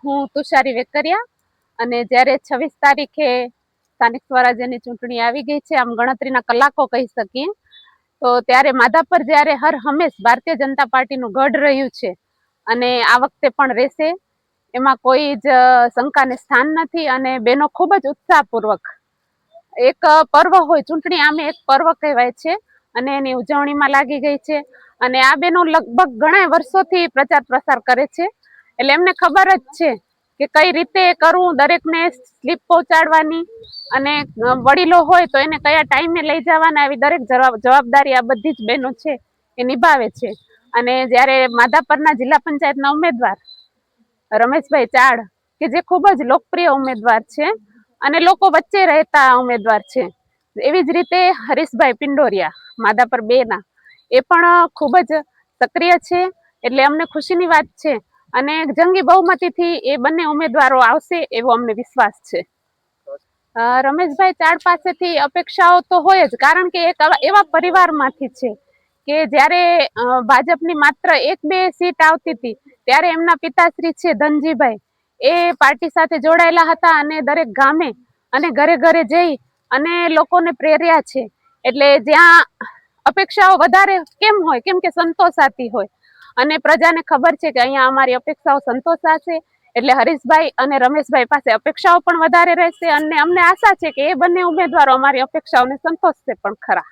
હું તુષારી વેકરિયા અને જ્યારે 26 તારીખે સ્થાનિક સ્વરાજ્યની ચૂંટણી આવી ગઈ છે, આમ ગણતરીના કલાકો કહી શકીએ, તો ત્યારે માધાપર જ્યારે હર હંમેશ ભારતીય જનતા પાર્ટીનું ગઢ રહ્યું છે અને આ વખતે પણ રહેશે, એમાં કોઈ જ શંકાને સ્થાન નથી. અને બેનો ખૂબ જ ઉત્સાહપૂર્વક એક પર્વ હોય, ચૂંટણી આમે એક પર્વ કહેવાય છે અને એની ઉજવણીમાં લાગી ગઈ છે. અને આ બેનો લગભગ ઘણા વર્ષોથી પ્રચાર પ્રસાર કરે છે, એટલે એમને ખબર જ છે કે કઈ રીતે કરવું, દરેકને સ્લીપ પહોંચાડવાની અને વડીલો હોય તો એને કયા ટાઈમે લઈ જવાના, આવી દરેક જવાબદારી આ બધી જ બહેનો છે એ નિભાવે છે. અને જ્યારે માધાપરના જિલ્લા પંચાયતના ઉમેદવાર રમેશભાઈ ચાડ, કે જે ખૂબ જ લોકપ્રિય ઉમેદવાર છે અને લોકો વચ્ચે રહેતા ઉમેદવાર છે, એવી જ રીતે હરીશભાઈ પિંડોરિયા માધાપર 2 ના, એ પણ ખૂબ જ સક્રિય છે. એટલે અમને ખુશીની વાત છે અને જંગી બહુમતીથી એ બંને ઉમેદવારો આવશે એવો અમને વિશ્વાસ છે. રમેશભાઈ ચાડ પાસેથી અપેક્ષાઓ તો હોય જ, કારણ કે એક એવા પરિવારમાંથી છે કે જ્યારે ભાજપની માત્ર 1-2 સીટ આવતી હતી ત્યારે એમના પિતાશ્રી છે ધનજીભાઈ, એ પાર્ટી સાથે જોડાયેલા હતા અને દરેક ગામે અને ઘરે ઘરે જઈ અને લોકોને પ્રેર્યા છે. એટલે જ્યાં અપેક્ષાઓ વધારે કેમ હોય, કેમ કે સંતોષાતી હોય અને પ્રજાને ખબર છે કે અહીંયા અમારી અપેક્ષાઓ સંતોષાશે, એટલે હરીશભાઈ અને રમેશભાઈ પાસે અપેક્ષાઓ પણ વધારે રહેશે અને અમને આશા છે કે એ બંને ઉમેદવારો અમારી અપેક્ષાઓને સંતોષશે પણ ખરા.